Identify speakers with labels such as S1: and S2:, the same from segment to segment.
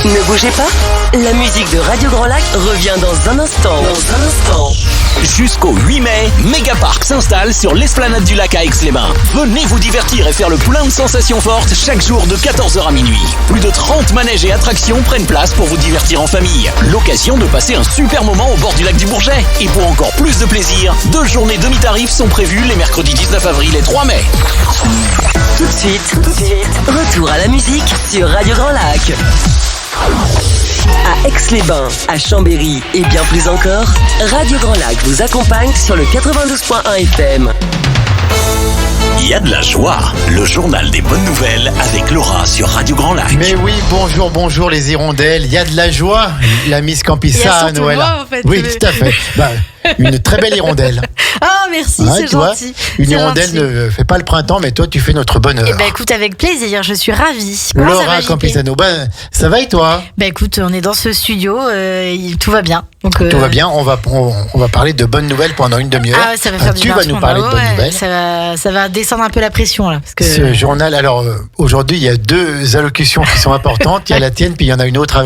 S1: Ne bougez pas, la musique de Radio Grand Lac revient dans un instant.
S2: Jusqu'au 8 mai, Megapark s'installe sur l'esplanade du lac à Aix-les-Bains. Venez vous divertir et faire le plein de sensations fortes chaque jour de 14h à minuit. Plus de 30 manèges et attractions prennent place pour vous divertir en famille. L'occasion de passer un super moment au bord du lac du Bourget. Et pour encore plus de plaisir, 2 journées demi-tarif sont prévues les mercredis 19 avril et 3 mai.
S1: Tout de suite, retour à la musique sur Radio Grand Lac. À Aix-les-Bains, à Chambéry et bien plus encore, Radio Grand Lac vous accompagne sur le 92.1 FM.
S2: Il y a de la joie, le journal des bonnes nouvelles avec Laura sur Radio Grand Lac.
S3: Mais oui, bonjour les hirondelles, il y a de la joie, la Miss Campissa à Noël.
S4: Moi, en fait,
S3: oui, tout à fait. Une très belle hirondelle.
S4: Ah, merci, c'est gentil.
S3: Une hirondelle ne fait pas le printemps, mais toi, tu fais notre bonheur.
S4: Eh ben, écoute, avec plaisir, je suis ravie. Comment
S3: Laura
S4: ça va,
S3: Campissano, ça va et toi?
S4: Ben, écoute, on est dans ce studio, tout va bien. Donc,
S3: tout va bien, on va parler de bonnes nouvelles pendant une demi-heure.
S4: Ah, ça va faire du bien.
S3: Tu vas nous parler de bonnes nouvelles.
S4: Ça va descendre un peu la pression, là. Parce que...
S3: Ce journal, alors, aujourd'hui, il y a 2 allocutions qui sont importantes. Il y a la tienne, puis il y en a une autre à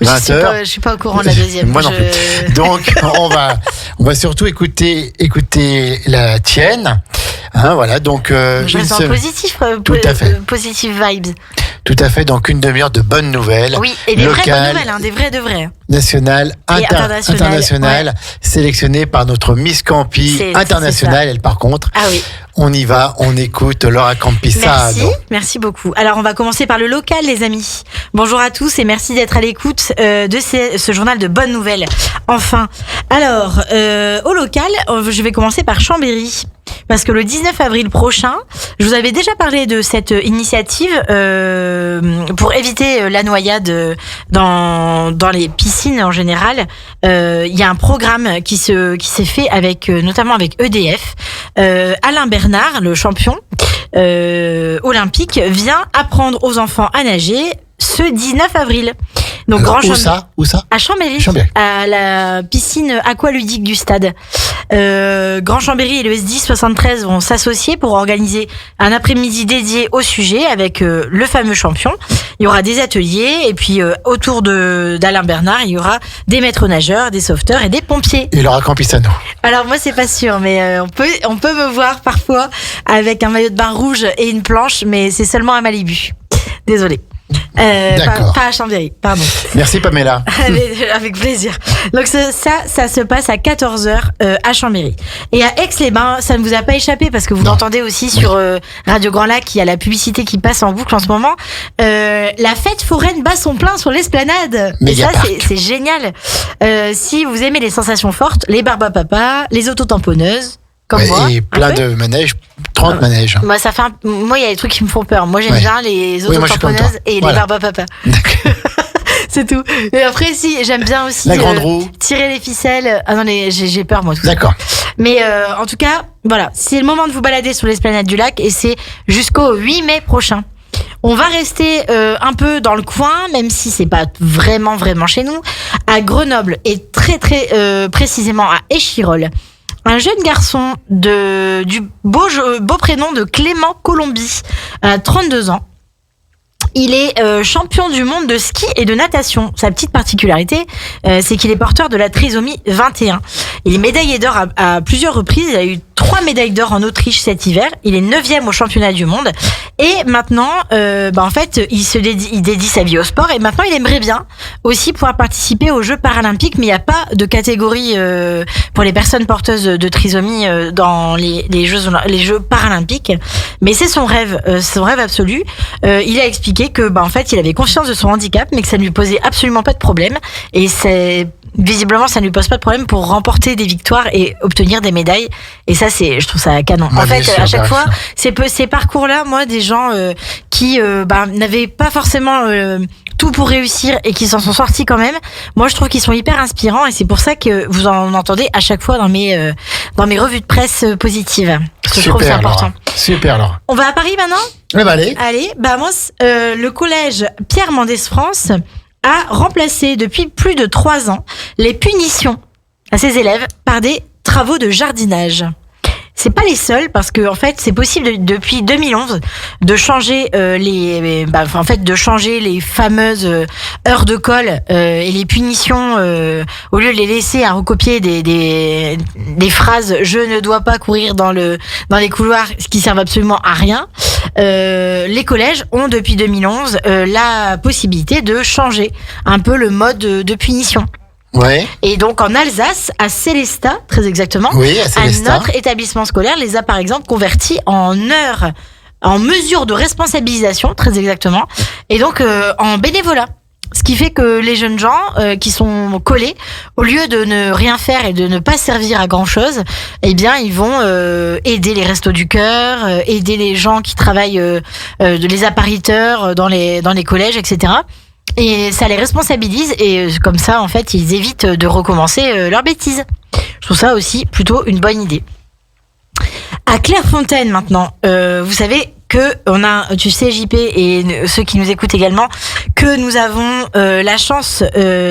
S3: 20h.
S4: Je suis pas au courant de la deuxième.
S3: Moi non plus. Donc, on va surtout écouter la tienne. Hein, voilà, donc...
S4: je me sens positif,
S3: tout à fait.
S4: Positive vibes.
S3: Tout à fait, donc une demi-heure de bonnes nouvelles.
S4: Oui, et des
S3: locales,
S4: vraies bonnes nouvelles, hein, des vraies de vraies.
S3: Nationales, internationales,
S4: ouais.
S3: Sélectionnées par notre Miss Campi internationale, elle par contre.
S4: Ah oui.
S3: On y va, on écoute Laura Campissa.
S4: Merci beaucoup. Alors on va commencer par le local, les amis. Bonjour à tous et merci d'être à l'écoute de ce journal de bonnes nouvelles. Enfin, alors au local, je vais commencer par Chambéry. Parce que le 19 avril prochain, je vous avais déjà parlé de cette initiative pour éviter la noyade dans les piscines en général. Il y a un programme qui s'est fait avec notamment avec EDF. Alain Bernard, le champion olympique, vient apprendre aux enfants à nager ce 19 avril. Donc
S3: où ça
S4: À Chambéry, à la piscine aqualudique du stade. Grand Chambéry et le S10 73 vont s'associer pour organiser un après-midi dédié au sujet avec le fameux champion. Il y aura des ateliers et puis autour d'Alain Bernard, il y aura des maîtres nageurs, des sauveteurs et des pompiers.
S3: Et Laura Campissano.
S4: Alors moi c'est pas sûr, mais on peut me voir parfois avec un maillot de bain rouge et une planche, mais c'est seulement à Malibu. Désolée. Pas à Chambéry, pardon.
S3: Merci Pamela.
S4: Avec plaisir. Donc ça se passe à 14h à Chambéry. Et à Aix-les-Bains, ça ne vous a pas échappé parce que vous l'entendez aussi sur Radio Grand Lac, il y a la publicité qui passe en boucle en ce moment. La fête foraine bat son plein sur l'esplanade. Et ça c'est génial. Si vous aimez les sensations fortes, les barbes à papa, les autotamponneuses, comme moi.
S3: Et plein de manèges, 30 manèges.
S4: Moi, il y a des trucs qui me font peur. Moi, j'aime bien les autotamponneuses et les barbes à papa. C'est tout. Et après, si, j'aime bien aussi
S3: la grande roue.
S4: Tirer les ficelles. Ah non, j'ai peur, moi, tout ça.
S3: D'accord.
S4: Mais en tout cas, voilà, c'est le moment de vous balader sur l'esplanade du lac et c'est jusqu'au 8 mai prochain. On va rester un peu dans le coin, même si c'est pas vraiment chez nous, à Grenoble et très précisément à Échirolles. Un jeune garçon du beau prénom de Clément Colombi, à 32 ans. Il est champion du monde de ski et de natation. Sa petite particularité, c'est qu'il est porteur de la trisomie 21. Il est médaillé d'or à plusieurs reprises. Il a eu 3 médailles d'or en Autriche cet hiver. Il est 9e au championnat du monde. Et maintenant, en fait, il dédie sa vie au sport. Et maintenant, il aimerait bien aussi pouvoir participer aux Jeux paralympiques. Mais il n'y a pas de catégorie pour les personnes porteuses de trisomie dans les Jeux paralympiques. Mais c'est son rêve absolu. Il a expliqué que, en fait, il avait conscience de son handicap, mais que ça ne lui posait absolument pas de problème. Et visiblement, ça ne lui pose pas de problème pour remporter des victoires et obtenir des médailles. Et ça, je trouve ça canon. En fait, à chaque fois, ces parcours-là, moi, des gens qui n'avaient pas forcément tout pour réussir et qui s'en sont sortis quand même, moi, je trouve qu'ils sont hyper inspirants et c'est pour ça que vous en entendez à chaque fois dans mes revues de presse positives. Parce que je trouve que c'est important.
S3: Laura. Super, Laura.
S4: On va à Paris maintenant ?
S3: Allez.
S4: Moi, le collège Pierre Mendès France a remplacé depuis plus de 3 ans les punitions à ses élèves par des travaux de jardinage. c'est pas les seuls parce que en fait c'est possible depuis 2011 de changer de changer les fameuses heures de colle et les punitions au lieu de les laisser à recopier des phrases je ne dois pas courir dans les couloirs qui servent absolument à rien. Les collèges ont depuis 2011 la possibilité de changer un peu le mode de punition.
S3: Ouais.
S4: Et donc en Alsace, à Célestat, très exactement,
S3: Oui, à Célestat.
S4: un autre établissement scolaire les a par exemple convertis en heures, en mesures de responsabilisation, très exactement, et donc en bénévolat. Ce qui fait que les jeunes gens qui sont collés, au lieu de ne rien faire et de ne pas servir à grand chose, eh bien ils vont aider les restos du cœur, aider les gens qui travaillent, les appariteurs dans les collèges, etc. Et ça les responsabilise et comme ça en fait ils évitent de recommencer leurs bêtises. Je trouve ça aussi plutôt une bonne idée. À Clairefontaine maintenant, vous savez que on a, tu sais JP et ceux qui nous écoutent également, que nous avons la chance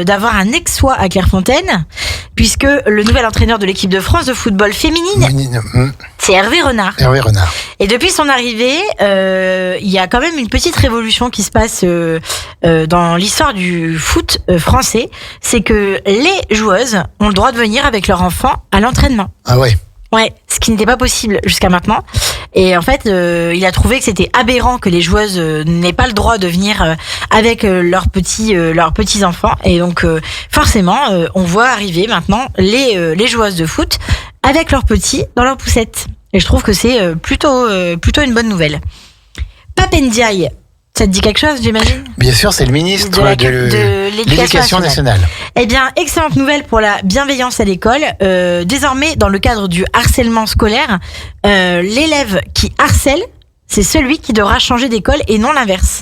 S4: d'avoir un ex-soi à Clairefontaine, puisque le nouvel entraîneur de l'équipe de France de football féminine, c'est Hervé Renard.
S3: Hervé Renard.
S4: Et depuis son arrivée, il y a quand même une petite révolution qui se passe dans l'histoire du foot français, c'est que les joueuses ont le droit de venir avec leurs enfants à l'entraînement.
S3: Ah ouais.
S4: Ouais, ce qui n'était pas possible jusqu'à maintenant. Et en fait, il a trouvé que c'était aberrant que les joueuses n'aient pas le droit de venir avec leurs petits enfants. Et donc, forcément, on voit arriver maintenant les joueuses de foot avec leurs petits dans leurs poussettes. Et je trouve que c'est plutôt une bonne nouvelle. Pape Ndiaye, ça te dit quelque chose, j'imagine ?
S3: Bien sûr, c'est le ministre de l'Éducation nationale.
S4: Eh bien, excellente nouvelle pour la bienveillance à l'école. Désormais, dans le cadre du harcèlement scolaire, l'élève qui harcèle, c'est celui qui devra changer d'école et non l'inverse.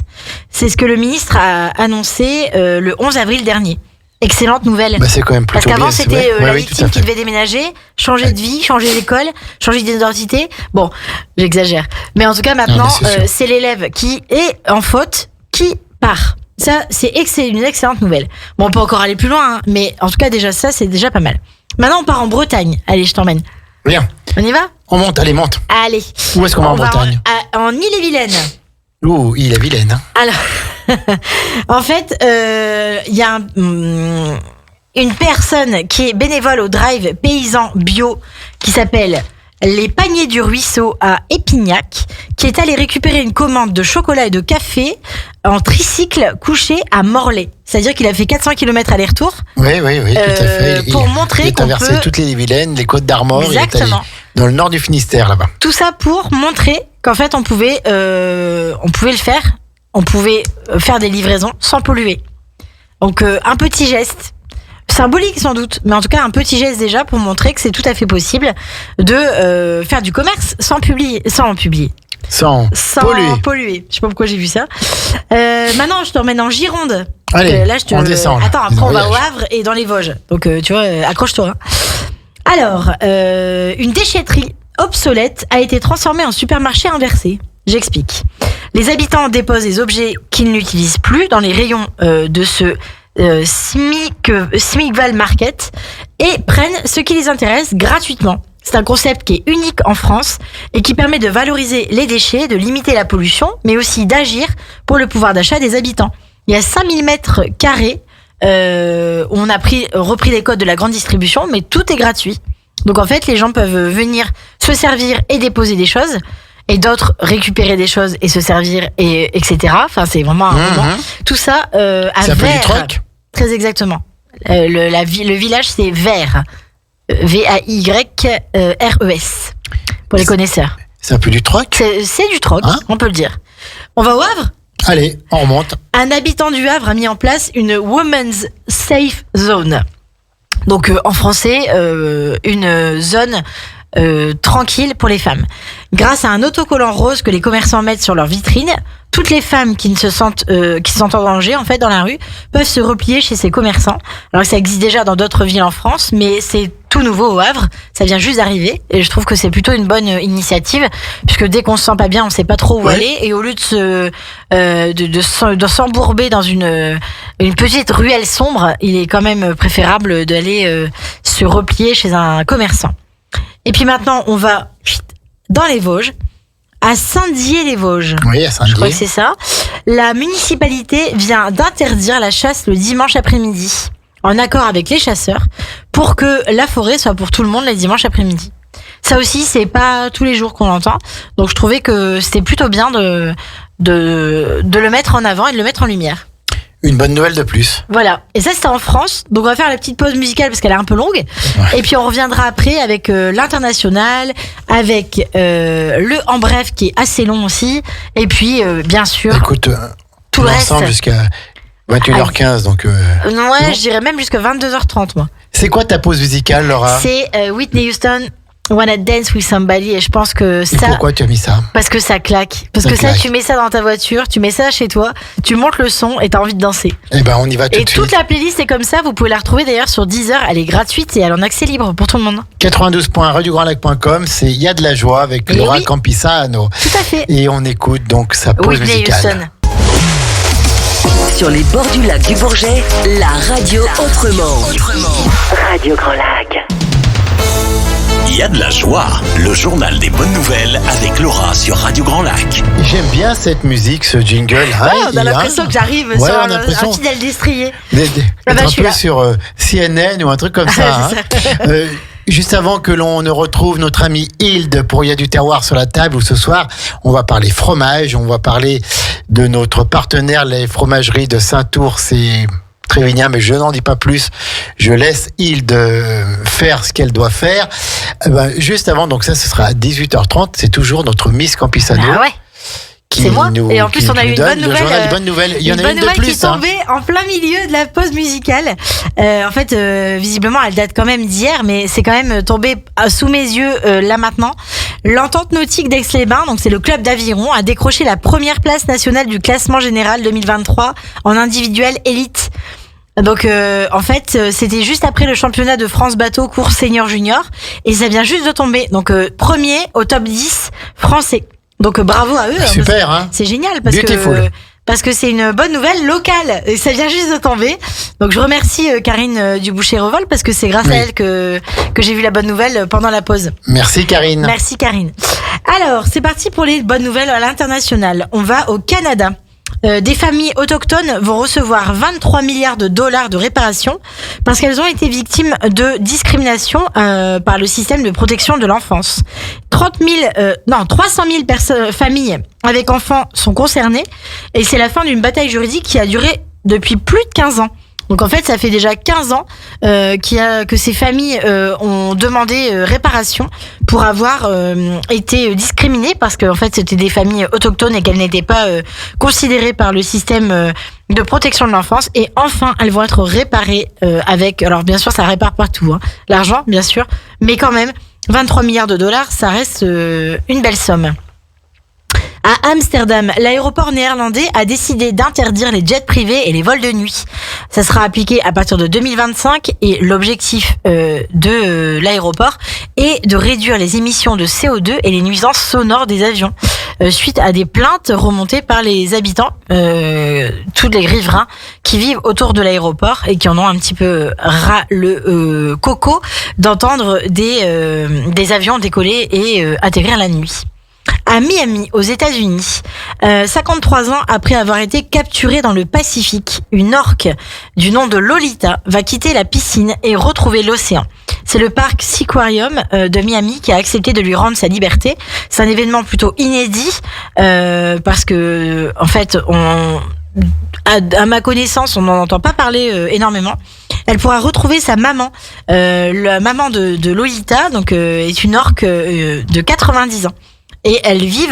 S4: C'est ce que le ministre a annoncé le 11 avril dernier. Excellente nouvelle.
S3: Bah, c'est quand même plutôt
S4: parce qu'avant,
S3: bien,
S4: c'était la
S3: oui,
S4: victime qui devait déménager, changer de vie, changer d'école, changer d'identité. Bon, j'exagère. Mais en tout cas, maintenant, c'est l'élève qui est en faute qui part. Ça, c'est une excellente nouvelle. Bon, on peut encore aller plus loin, hein, mais en tout cas, déjà ça, c'est déjà pas mal. Maintenant, on part en Bretagne. Allez, je t'emmène.
S3: Bien.
S4: On y va ?
S3: On monte, allez, monte.
S4: Allez.
S3: Où est-ce qu'on va en Bretagne ?
S4: En Ille-et-Vilaine.
S3: Ouh, Ille-et-Vilaine. Hein.
S4: Alors, en fait, il y a une personne qui est bénévole au drive paysan bio qui s'appelle Les Paniers du Ruisseau à Épignac, qui est allé récupérer une commande de chocolat et de café en tricycle couché à Morlaix. C'est-à-dire qu'il a fait 400 km aller-retour.
S3: Oui, tout à fait.
S4: Pour montrer qu'on peut...
S3: Il a traversé toutes les Vilaines, les Côtes d'Armor.
S4: Exactement.
S3: Il est allé dans le nord du Finistère, là-bas.
S4: Tout ça pour montrer qu'en fait, on pouvait le faire. On pouvait faire des livraisons sans polluer. Donc, un petit geste. Symbolique sans doute, mais en tout cas un petit geste déjà pour montrer que c'est tout à fait possible de faire du commerce sans polluer. Sans polluer. Je sais pas pourquoi j'ai vu ça. Maintenant, je te remène en Gironde.
S3: Allez,
S4: là,
S3: on descend.
S4: Attends, après on va au Havre et dans les Vosges. Donc tu vois, accroche-toi. Hein. Alors, une déchetterie obsolète a été transformée en supermarché inversé. J'explique. Les habitants déposent des objets qu'ils n'utilisent plus dans les rayons de ce Smigval Market et prennent ce qui les intéresse gratuitement. C'est un concept qui est unique en France et qui permet de valoriser les déchets, de limiter la pollution, mais aussi d'agir pour le pouvoir d'achat des habitants. Il y a 5000 mètres carrés où on a repris les codes de la grande distribution, mais tout est gratuit. Donc en fait, les gens peuvent venir se servir et déposer des choses, et d'autres récupérer des choses et se servir, et etc. Enfin, c'est vraiment un moment. Tout ça à
S3: c'est un peu du
S4: Vert.
S3: troc.
S4: Très exactement. Le village, c'est Vert. V-A-Y-R-E-S. Pour les connaisseurs.
S3: C'est un peu du troc.
S4: C'est du troc, hein, on peut le dire. On va au Havre ?
S3: Allez, on remonte.
S4: Un habitant du Havre a mis en place une Women's Safe Zone. Donc en français, une zone tranquille pour les femmes. Grâce à un autocollant rose que les commerçants mettent sur leur vitrine, toutes les femmes qui se sentent en danger en fait dans la rue peuvent se replier chez ces commerçants. Alors ça existe déjà dans d'autres villes en France, mais c'est tout nouveau au Havre. Ça vient juste d'arriver et je trouve que c'est plutôt une bonne initiative puisque dès qu'on se sent pas bien, on sait pas trop où aller et au lieu de s'embourber dans une petite ruelle sombre, il est quand même préférable d'aller se replier chez un commerçant. Et puis maintenant, on va dans les Vosges, à Saint-Dié-les-Vosges.
S3: Oui, à Saint-Dié.
S4: Je crois que c'est ça. La municipalité vient d'interdire la chasse le dimanche après-midi, en accord avec les chasseurs, pour que la forêt soit pour tout le monde les dimanches après-midi. Ça aussi, c'est pas tous les jours qu'on l'entend. Donc je trouvais que c'était plutôt bien de le mettre en avant et de le mettre en lumière.
S3: Une bonne nouvelle de plus.
S4: Voilà. Et ça, c'était en France. Donc, on va faire la petite pause musicale parce qu'elle est un peu longue.
S3: Ouais.
S4: Et puis, on reviendra après avec l'international, avec le en bref qui est assez long aussi. Et puis, bien sûr,
S3: Écoute,
S4: tout le
S3: ensemble
S4: reste.
S3: jusqu'à 21h15. Donc,
S4: Ouais,
S3: non.
S4: je dirais même jusqu'à 22h30, moi.
S3: c'est quoi ta pause musicale, Laura?
S4: C'est Whitney Houston, Wanna Dance with Somebody. Et je pense que
S3: Et
S4: ça.
S3: pourquoi tu as mis ça?
S4: Parce que ça claque. Parce
S3: Ça
S4: que ça,
S3: claque.
S4: tu mets ça dans ta voiture, tu mets ça chez toi, tu montes le son et t'as envie de danser.
S3: Eh ben, on y va tout
S4: Et
S3: de
S4: toute
S3: suite.
S4: la playlist est comme ça. Vous pouvez la retrouver d'ailleurs sur Deezer. Elle est gratuite et elle est en accès libre pour tout le monde.
S3: 92.radiograndlac.com, c'est Il y a de la joie avec
S4: Et
S3: Laura
S4: oui.
S3: Campisano.
S4: Tout à fait.
S3: Et on écoute donc sa pause
S4: Whitney
S3: musicale.
S4: Houston.
S1: Sur les bords du lac du Bourget, la radio autrement. Radio Grand Lac.
S2: Il y a de la joie, le journal des bonnes nouvelles avec Laura sur Radio Grand Lac.
S3: J'aime bien cette musique, ce jingle. Hein,
S4: On
S3: il
S4: a
S3: a-
S4: l'impression que j'arrive
S3: Ouais,
S4: sur
S3: on a
S4: un
S3: l'impression
S4: fidèle destrier.
S3: d'être
S4: Ah bah,
S3: un
S4: je suis
S3: peu
S4: là.
S3: sur CNN ou un truc comme ça. hein. Juste avant que l'on ne retrouve notre ami Hilde pour Il y a du terroir sur la table, où ce soir, on va parler fromage, on va parler de notre partenaire, les fromageries de Saint-Ours et Trévignat, mais je n'en dis pas plus. Je laisse Hilde faire ce qu'elle doit faire. Juste avant, donc ça, ce sera à 18h30. C'est toujours notre Miss Campisano.
S4: Ah ouais.
S3: qui
S4: C'est moi.
S3: nous-
S4: Et en plus,
S3: qui
S4: on a
S3: nous
S4: eu une
S3: donne
S4: bonne
S3: le
S4: nouvelle.
S3: journal des bonnes nouvelles. Il y en a
S4: bonne
S3: une de
S4: nouvelle
S3: plus.
S4: qui est tombée en plein milieu de la pause musicale. En fait, visiblement, elle date quand même d'hier, mais c'est quand même tombé sous mes yeux là maintenant. L'Entente nautique d'Aix-les-Bains, donc c'est le club d'aviron, a décroché la première place nationale du classement général 2023 en individuel élite. Donc en fait c'était juste après le championnat de France bateau course senior junior et ça vient juste de tomber. Donc premier au top 10 français. Donc bravo à eux.
S3: Super, hein.
S4: C'est génial
S3: Beautiful.
S4: parce que c'est une bonne nouvelle locale et ça vient juste de tomber. Donc je remercie Karine Duboucher-Revol parce que c'est grâce
S3: Oui.
S4: à elle que j'ai vu la bonne nouvelle pendant la pause.
S3: Merci Karine.
S4: Merci Karine. Alors, c'est parti pour les bonnes nouvelles à l'international. On va au Canada. Des familles autochtones vont recevoir 23 milliards de dollars de réparation parce qu'elles ont été victimes de discrimination par le système de protection de l'enfance. 300 000 familles avec enfants sont concernées et c'est la fin d'une bataille juridique qui a duré depuis plus de 15 ans. Donc en fait, ça fait déjà 15 ans que ces familles ont demandé réparation pour avoir été discriminées parce qu'en fait c'était des familles autochtones et qu'elles n'étaient pas considérées par le système de protection de l'enfance. Et enfin, elles vont être réparées avec... Alors bien sûr, ça répare partout, hein, l'argent bien sûr, mais quand même, 23 milliards de dollars, ça reste une belle somme. À Amsterdam, l'aéroport néerlandais a décidé d'interdire les jets privés et les vols de nuit. Ça sera appliqué à partir de 2025 et l'objectif de l'aéroport est de réduire les émissions de CO2 et les nuisances sonores des avions suite à des plaintes remontées par les habitants, tous les riverains qui vivent autour de l'aéroport et qui en ont un petit peu ras le coco d'entendre des avions décoller et atterrir la nuit. À Miami, aux États-Unis, 53 ans après avoir été capturée dans le Pacifique, une orque du nom de Lolita va quitter la piscine et retrouver l'océan. C'est le parc Seaquarium de Miami qui a accepté de lui rendre sa liberté. C'est un événement plutôt inédit parce que, en fait, à ma connaissance, on n'en entend pas parler énormément. Elle pourra retrouver sa maman, la maman de Lolita, donc est une orque de 90 ans. Et elle vit,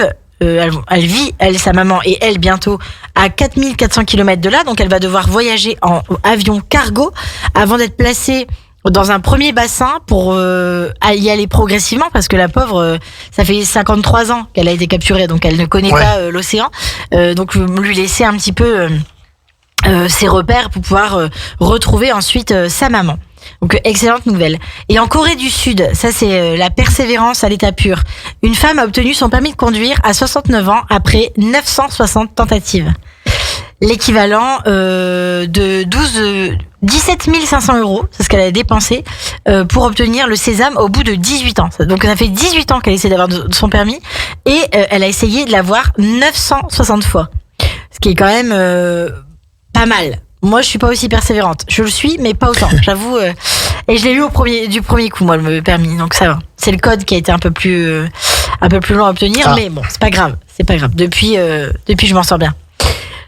S4: sa maman et elle bientôt à 4400 km de là, donc elle va devoir voyager en avion cargo avant d'être placée dans un premier bassin pour y aller progressivement parce que la pauvre, ça fait 53 ans qu'elle a été capturée, donc elle ne connaît pas l'océan. Donc lui laisser un petit peu ses repères pour pouvoir retrouver ensuite sa maman. Donc excellente nouvelle. Et en Corée du Sud, ça c'est la persévérance à l'état pur. Une femme a obtenu son permis de conduire à 69 ans après 960 tentatives. L'équivalent de 17 500 €, c'est ce qu'elle a dépensé pour obtenir le sésame au bout de 18 ans. Donc ça fait 18 ans qu'elle essaie d'avoir son permis et elle a essayé de l'avoir 960 fois. Ce qui est quand même pas mal. Moi, je suis pas aussi persévérante. Je le suis, mais pas autant, j'avoue. Et je l'ai eu du premier coup, moi, le permis. Donc ça va. C'est le code qui a été un peu plus long à obtenir, mais bon, c'est pas grave. C'est pas grave. Depuis, je m'en sors bien.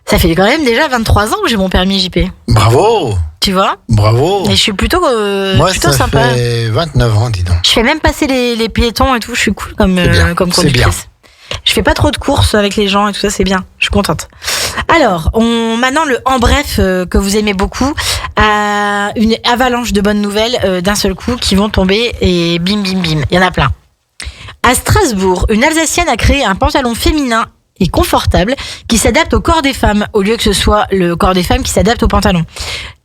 S4: Ça fait quand même déjà 23 ans que j'ai mon permis JP.
S3: Bravo.
S4: Tu vois ?
S3: Bravo.
S4: Et je suis plutôt
S3: Moi,
S4: plutôt
S3: ça
S4: sympa.
S3: fait 29 ans, dis donc.
S4: Je fais même passer les piétons et tout. Je suis cool comme conductrice.
S3: bien.
S4: Je fais pas trop de courses avec les gens et tout ça, c'est bien. Je suis contente. Alors, maintenant le En Bref que vous aimez beaucoup a une avalanche de bonnes nouvelles d'un seul coup qui vont tomber et bim bim bim. Il y en a plein. À Strasbourg, une Alsacienne a créé un pantalon féminin et confortable qui s'adapte au corps des femmes au lieu que ce soit le corps des femmes qui s'adapte au pantalon.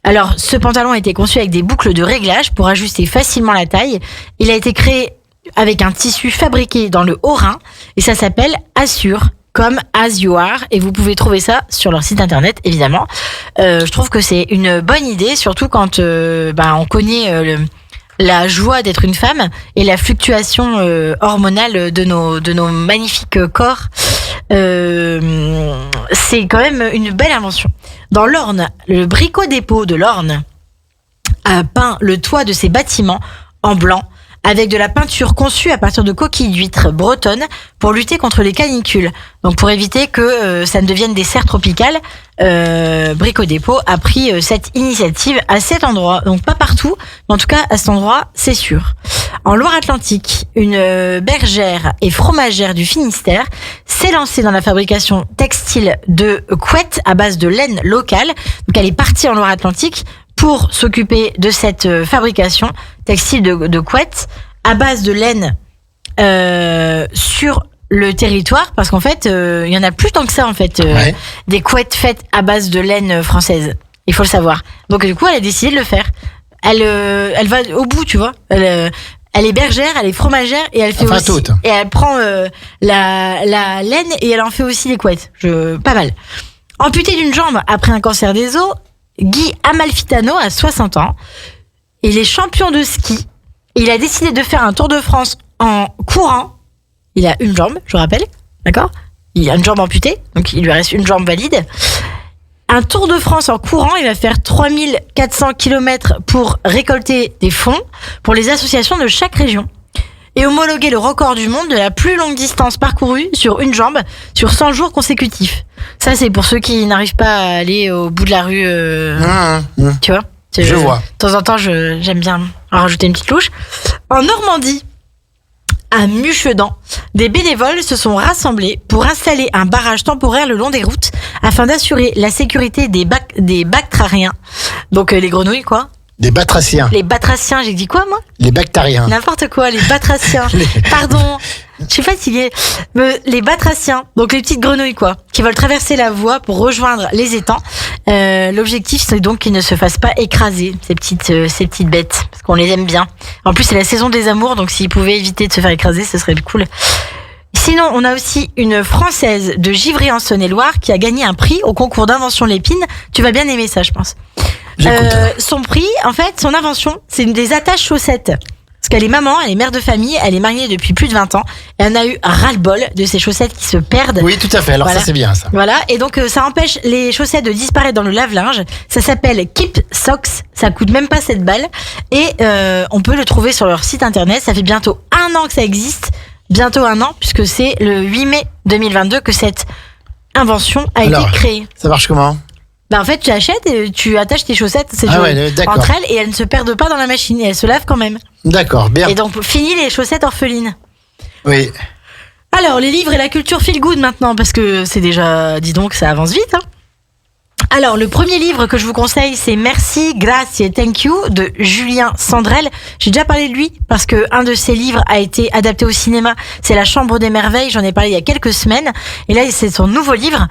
S4: Alors, ce pantalon a été conçu avec des boucles de réglage pour ajuster facilement la taille. Il a été créé avec un tissu fabriqué dans le Haut-Rhin et ça s'appelle Assure, comme As You Are, et vous pouvez trouver ça sur leur site internet, évidemment. Je trouve que c'est une bonne idée, surtout quand on connaît la joie d'être une femme et la fluctuation hormonale de nos magnifiques corps. C'est quand même une belle invention. Dans l'Orne, le Brico Dépôt de l'Orne a peint le toit de ses bâtiments en blanc avec de la peinture conçue à partir de coquilles d'huîtres bretonnes pour lutter contre les canicules. Donc pour éviter que ça ne devienne des serres tropicales, Brico Dépôt a pris cette initiative à cet endroit. Donc pas partout, mais en tout cas à cet endroit, c'est sûr. En Loire-Atlantique, une bergère et fromagère du Finistère s'est lancée dans la fabrication textile de couettes à base de laine locale. Donc elle est partie en Loire-Atlantique pour s'occuper de cette fabrication textile de couettes à base de laine sur le territoire, parce qu'en fait, il y en a plus tant que ça, en fait, des couettes faites à base de laine française. Il faut le savoir. Donc du coup, elle a décidé de le faire. Elle va au bout, tu vois. Elle est bergère, elle est fromagère et elle fait aussi. Toute. Et elle prend la laine et elle en fait aussi des couettes. Pas mal. Amputé d'une jambe après un cancer des os, Guy Amalfitano a 60 ans. Il est champion de ski. Et il a décidé de faire un Tour de France en courant. Il a une jambe, je vous rappelle. D'accord ? Il a une jambe amputée, donc il lui reste une jambe valide. Un Tour de France en courant, il va faire 3400 km pour récolter des fonds pour les associations de chaque région. Et homologuer le record du monde de la plus longue distance parcourue sur une jambe sur 100 jours consécutifs. Ça, c'est pour ceux qui n'arrivent pas à aller au bout de la rue. Tu vois ?
S3: Je vois.
S4: De temps en temps, j'aime bien en rajouter une petite touche. En Normandie, à Muchedan, des bénévoles se sont rassemblés pour installer un barrage temporaire le long des routes afin d'assurer la sécurité des bactrariens. Donc les grenouilles, quoi.
S3: Des batraciens.
S4: Les batraciens, j'ai dit quoi, moi ?
S3: Les bactériens.
S4: N'importe quoi, les batraciens. Pardon, je suis fatiguée. Les batraciens, donc les petites grenouilles, quoi, qui veulent traverser la voie pour rejoindre les étangs. L'objectif, c'est donc qu'ils ne se fassent pas écraser, ces petites bêtes, parce qu'on les aime bien. En plus, c'est la saison des amours, donc s'ils pouvaient éviter de se faire écraser, ce serait cool. Sinon, on a aussi une Française de Givry en Saône-et-Loire qui a gagné un prix au concours d'invention Lépine. Tu vas bien aimer ça, je pense. Son prix, en fait, son invention, c'est des attaches chaussettes. Parce qu'elle est maman, elle est mère de famille, elle est mariée depuis plus de 20 ans. Et elle en a eu ras-le-bol de ces chaussettes qui se perdent.
S3: Oui, tout à fait. Alors voilà. Ça, c'est bien, ça.
S4: Voilà. Et donc, ça empêche les chaussettes de disparaître dans le lave-linge. Ça s'appelle Keep Socks. Ça coûte même pas 7 balles. Et on peut le trouver sur leur site internet. Ça fait bientôt 1 an que ça existe. Bientôt 1 an, puisque c'est le 8 mai 2022 que cette invention a été créée.
S3: Ça marche comment ?
S4: En fait, tu achètes et tu attaches tes chaussettes entre elles et elles ne se perdent pas dans la machine et elles se lavent quand même.
S3: D'accord, bien.
S4: Et donc, fini les chaussettes orphelines.
S3: Oui.
S4: Alors, les livres et la culture feel good maintenant, parce que c'est déjà, dis donc, ça avance vite, hein. Alors, le premier livre que je vous conseille, c'est Merci, Grazie, Thank You de Julien Sandrel. J'ai déjà parlé de lui parce que un de ses livres a été adapté au cinéma. C'est La Chambre des Merveilles. J'en ai parlé il y a quelques semaines. Et là, c'est son nouveau livre.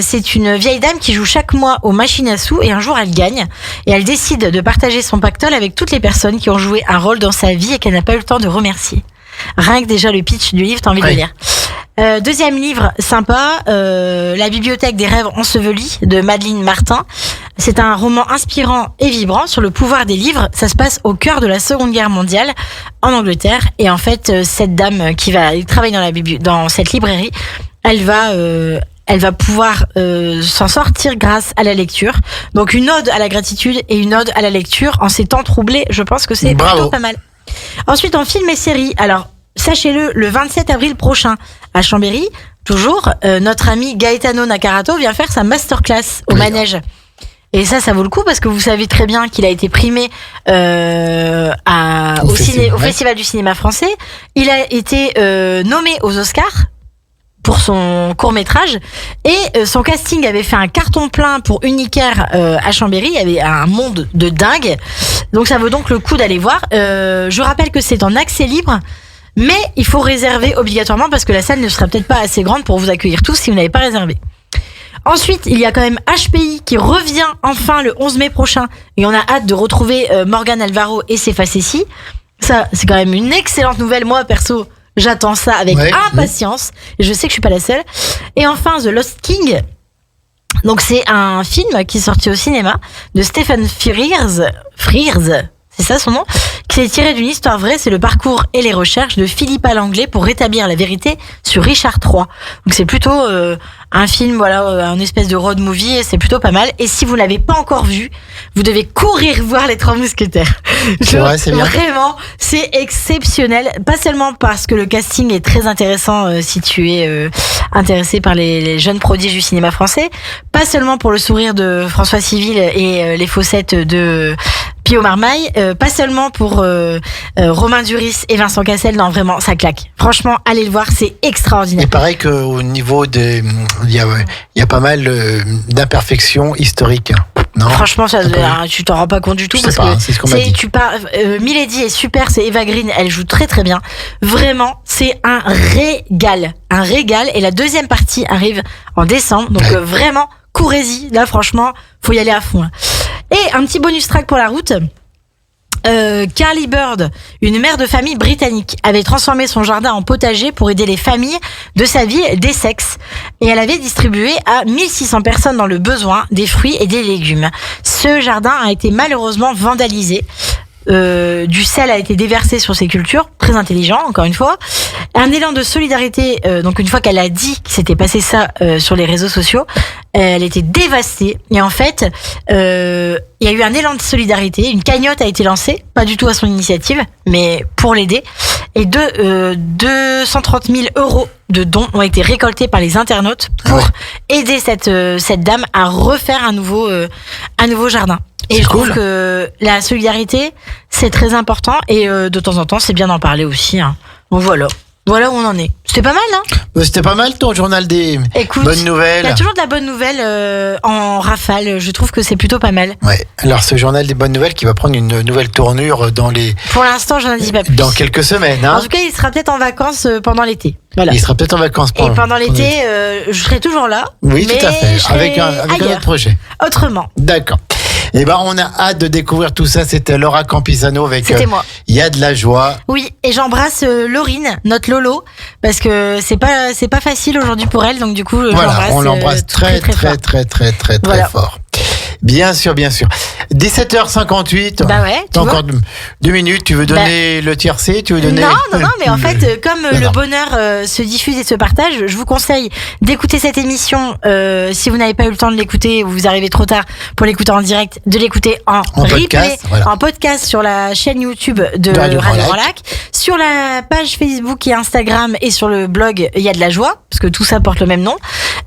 S4: C'est une vieille dame qui joue chaque mois aux machines à sous et un jour, elle gagne. Et elle décide de partager son pactole avec toutes les personnes qui ont joué un rôle dans sa vie et qu'elle n'a pas eu le temps de remercier. Rien que déjà le pitch du livre, t'as envie de le lire. Deuxième livre sympa, La bibliothèque des rêves ensevelis de Madeleine Martin. C'est un roman inspirant et vibrant sur le pouvoir des livres. Ça se passe au cœur de la Seconde Guerre mondiale en Angleterre. Et en fait, cette dame qui va travailler dans cette librairie, elle va pouvoir s'en sortir grâce à la lecture. Donc une ode à la gratitude et une ode à la lecture en ces temps troublés. Je pense que c'est plutôt pas mal. Ensuite, en film et série. Alors, sachez-le, le 27 avril prochain, à Chambéry, toujours, notre ami Gaetano Nakarato vient faire sa masterclass au manège. Et ça vaut le coup parce que vous savez très bien qu'il a été primé au Festival du cinéma français. Il a été nommé aux Oscars pour son court-métrage et son casting avait fait un carton plein pour Unicaire à Chambéry. Il y avait un monde de dingue. Donc ça vaut donc le coup d'aller voir. Je rappelle que c'est en accès libre. Mais il faut réserver obligatoirement parce que la salle ne sera peut-être pas assez grande pour vous accueillir tous si vous n'avez pas réservé. Ensuite, il y a quand même HPI qui revient enfin le 11 mai prochain et on a hâte de retrouver Morgane Alvaro et Sefa Ceci. Ça, c'est quand même une excellente nouvelle. Moi, perso, j'attends ça avec impatience. Et je sais que je suis pas la seule. Et enfin, The Lost King. Donc, c'est un film qui est sorti au cinéma de Stephen Frears, c'est ça son nom, qui est tiré d'une histoire vraie. C'est le parcours et les recherches de Philippa Langlais pour rétablir la vérité sur Richard III. Donc c'est plutôt un film, voilà, un espèce de road movie, et c'est plutôt pas mal. Et si vous l'avez pas encore vu, vous devez courir voir Les Trois Mousquetaires.
S3: C'est vrai, c'est bien.
S4: Vraiment, c'est exceptionnel. Pas seulement parce que le casting est très intéressant si tu es intéressé par les jeunes prodiges du cinéma français, pas seulement pour le sourire de François Civil et les faussettes de Pio Marmaille, pas seulement pour Romain Duris et Vincent Cassel, non vraiment ça claque. Franchement, allez le voir, c'est extraordinaire.
S3: Et pareil qu'au niveau il y a pas mal d'imperfections historiques. Non,
S4: franchement, tu t'en rends pas compte du tout parce que
S3: c'est ce qu'on m'a dit.
S4: Milady est super, c'est Eva Green, elle joue très très bien. Vraiment, c'est un régal. Et la deuxième partie arrive en décembre, donc vraiment courez-y. Là, franchement, faut y aller à fond. Et un petit bonus track pour la route. Carly Bird, une mère de famille britannique, avait transformé son jardin en potager pour aider les familles de sa ville d'Essex. Et elle avait distribué à 1600 personnes dans le besoin des fruits et des légumes. Ce jardin a été malheureusement vandalisé. Du sel a été déversé sur ses cultures, très intelligent encore une fois. Un élan de solidarité, donc une fois qu'elle a dit qu'il s'était passé ça sur les réseaux sociaux, elle était dévastée. Et en fait, il y a eu un élan de solidarité, une cagnotte a été lancée, pas du tout à son initiative, mais pour l'aider. Et 230 000 € de dons ont été récoltés par les internautes pour aider cette dame à refaire un nouveau jardin. Et je trouve que la solidarité, c'est très important et de temps en temps, c'est bien d'en parler aussi. Hein. Donc voilà où on en est. C'était pas mal, hein?
S3: C'était pas mal ton journal des bonnes nouvelles.
S4: Il y a toujours de la bonne nouvelle en rafale. Je trouve que c'est plutôt pas mal.
S3: Ouais. Alors ce journal des bonnes nouvelles qui va prendre une nouvelle tournure
S4: Pour l'instant, j'en dis pas plus.
S3: Dans quelques semaines. Hein.
S4: En tout cas, il sera peut-être en vacances pendant l'été. Voilà.
S3: Il sera peut-être en vacances
S4: pendant l'été. Je serai toujours là.
S3: Oui, tout à fait. Avec un autre projet.
S4: Autrement.
S3: D'accord. Eh ben, on a hâte de découvrir tout ça. C'était Laura Campisano avec
S4: moi.
S3: Il y a de la joie.
S4: Oui, et j'embrasse Laurine, notre Lolo, parce que c'est pas facile aujourd'hui pour elle, donc du coup,
S3: on l'embrasse très fort. Bien sûr. 17h58.
S4: Bah ouais.
S3: T'as encore 2 minutes. Tu veux donner le tiercé? Tu veux donner?
S4: Non, mais en fait, comme le bonheur se diffuse et se partage, je vous conseille d'écouter cette émission. Si vous n'avez pas eu le temps de l'écouter ou vous arrivez trop tard pour l'écouter en direct, de l'écouter en replay, en podcast sur la chaîne YouTube de Radio Grand Lac, sur la page Facebook et Instagram et sur le blog Il y a de la joie, parce que tout ça porte le même nom.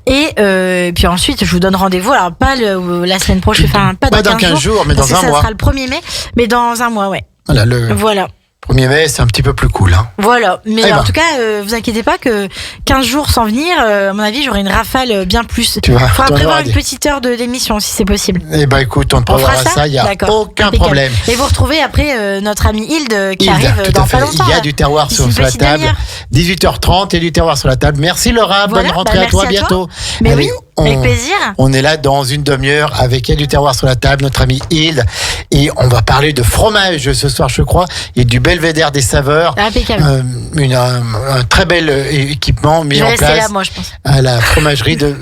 S4: Et puis ensuite, je vous donne rendez-vous. Alors pas la semaine prochaine, pas dans 15 jours,
S3: mais dans un mois.
S4: Ça sera le 1er mai, mais dans un mois, ouais. Voilà.
S3: 1er mai, c'est un petit peu plus cool. Hein.
S4: Voilà, mais en tout cas, vous inquiétez pas que 15 jours sans venir, à mon avis, j'aurai une rafale bien plus. Il faudra prévoir une petite heure d'émission si c'est possible.
S3: Eh ben écoute, on te prévoira ça, il n'y a aucun problème.
S4: Et vous retrouvez après notre amie Hilde qui arrive dans pas longtemps.
S3: Il y a du terroir sur la table. 18h30 et du terroir sur la table. Merci Laura, bonne rentrée à toi, bientôt.
S4: Mais oui, avec plaisir.
S3: On est là dans une demi-heure avec Il y a du terroir sur la table, notre amie Hilde. Et on va parler de fromage ce soir, je crois, et du belvédère des saveurs.
S4: Impeccable.
S3: Un très bel équipement mis en place
S4: là, moi, je pense.
S3: à la fromagerie de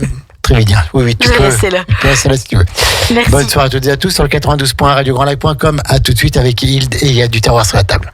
S3: Trévidien. Oui, tu
S4: Je vais
S3: peux.
S4: rester là.
S3: Tu peux rester là si tu veux.
S4: Merci.
S3: Bonne soirée à toutes et à tous sur le 92.1 radiograndlac.com. À tout de suite avec Hilde et il y a du terroir sur la table.